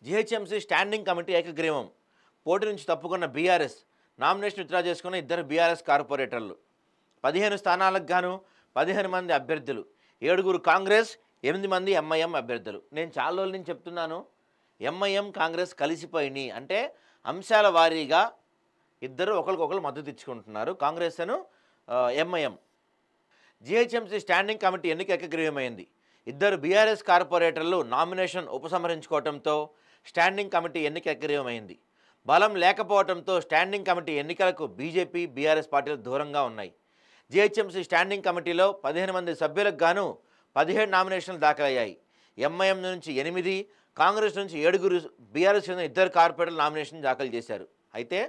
GHMC standing committee ఏకగ్రీవం. పోటీ నుంచి తప్పుకున్న బీఆర్ఎస్. నామినేషన్ విత్డ్రా చేసుకున్న ఇద్దరు బీఆర్ఎస్ కార్పొరేటర్లు. 15 స్థానాలకు గాను 15 మంది అభ్యర్థులు. 7 కాంగ్రెస్, 8 మంది ఎంఐఎం అభ్యర్థులు. నేను చాలా రోజుల నుంచి చెప్తున్నాను, ఎంఐఎం కాంగ్రెస్ కలిసిపోయినాయి అంటే అంశాల వారీగా ఇద్దరు ఒకరికొకరు మద్దతు ఇచ్చుకుంటున్నారు, కాంగ్రెస్ అను ఎంఐఎం. జీహెచ్ఎంసీ స్టాండింగ్ కమిటీ ఎన్నిక ఏకగ్రీవమైంది. ఇద్దరు బీఆర్ఎస్ కార్పొరేటర్లు నామినేషన్ ఉపసంహరించుకోవడంతో స్టాండింగ్ కమిటీ ఎన్నిక ఏకగ్రీవమైంది. బలం లేకపోవడంతో స్టాండింగ్ కమిటీ ఎన్నికలకు బీజేపీ, బీఆర్ఎస్ పార్టీలు దూరంగా ఉన్నాయి. జీహెచ్ఎంసీ స్టాండింగ్ కమిటీలో 15 మంది సభ్యులకు గాను 17 నామినేషన్లు దాఖలయ్యాయి. ఎంఐఎం నుంచి 8, కాంగ్రెస్ నుంచి 7, బీఆర్ఎస్ చెందిన ఇద్దరు కార్పొరేటర్లు నామినేషన్ దాఖలు చేశారు. అయితే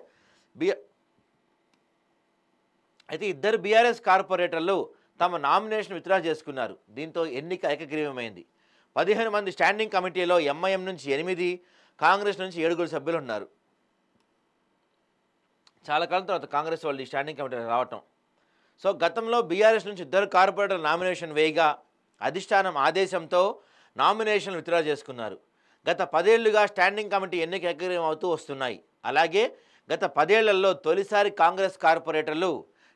ఇద్దరు బీఆర్ఎస్ కార్పొరేటర్లు తమ నామినేషన్ విత్డ్రా చేసుకున్నారు. దీంతో ఎన్నిక ఏకగ్రీవమైంది. 15 మంది స్టాండింగ్ కమిటీలో ఎంఐఎం నుంచి 8, కాంగ్రెస్ నుంచి 7 సభ్యులు ఉన్నారు. చాలా కాలం తర్వాత కాంగ్రెస్ వాళ్ళు ఈ స్టాండింగ్ కమిటీ రావటం. సో గతంలో బీఆర్ఎస్ నుంచి ఇద్దరు కార్పొరేటర్ నామినేషన్ వేయగా అధిష్టానం ఆదేశంతో నామినేషన్లు విత్డ్రా చేసుకున్నారు. గత 10 ఏళ్లుగా స్టాండింగ్ కమిటీ ఎన్నిక ఏకగ్రీవం అవుతూ వస్తున్నాయి. అలాగే గత 10 ఏళ్లలో తొలిసారి కాంగ్రెస్ కార్పొరేటర్లు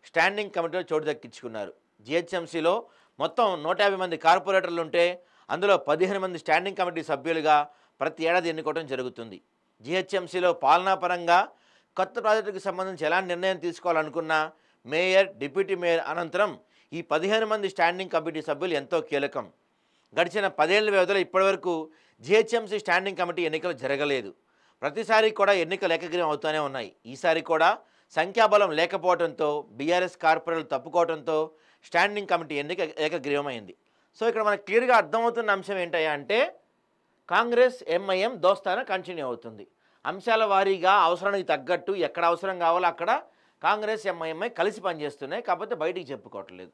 స్టాండింగ్ కమిటీలో చోటు దక్కించుకున్నారు. జీహెచ్ఎంసీలో మొత్తం 150 మంది కార్పొరేటర్లు ఉంటే అందులో 15 మంది స్టాండింగ్ కమిటీ సభ్యులుగా ప్రతి ఏడాది ఎన్నుకోవడం జరుగుతుంది. జీహెచ్ఎంసీలో పాలనాపరంగా కొత్త ప్రాజెక్టుకు సంబంధించి ఎలాంటి నిర్ణయం తీసుకోవాలనుకున్నా మేయర్, డిప్యూటీ మేయర్ అనంతరం ఈ 15 మంది స్టాండింగ్ కమిటీ సభ్యులు ఎంతో కీలకం. గడిచిన 10 ఏళ్ల వ్యవధిలో ఇప్పటివరకు జీహెచ్ఎంసీ స్టాండింగ్ కమిటీ ఎన్నికలు జరగలేదు. ప్రతిసారి కూడా ఎన్నికలు ఏకగ్రీవం అవుతూనే ఉన్నాయి. ఈసారి కూడా సంఖ్యాబలం లేకపోవడంతో బీఆర్ఎస్ కార్పొరేటర్లు తప్పుకోవడంతో స్టాండింగ్ కమిటీ ఎన్నిక ఏకగ్రీవమైంది. సో ఇక్కడ మనకు క్లియర్గా అర్థమవుతున్న అంశం ఏంటయ్యా అంటే కాంగ్రెస్, ఎంఐఎం దోస్తాన కంటిన్యూ అవుతుంది. అంశాల వారీగా అవసరానికి తగ్గట్టు ఎక్కడ అవసరం కావాలో అక్కడ కాంగ్రెస్, ఎంఐఎంఐ కలిసి పనిచేస్తున్నాయి, కాకపోతే బయటికి చెప్పుకోవట్లేదు.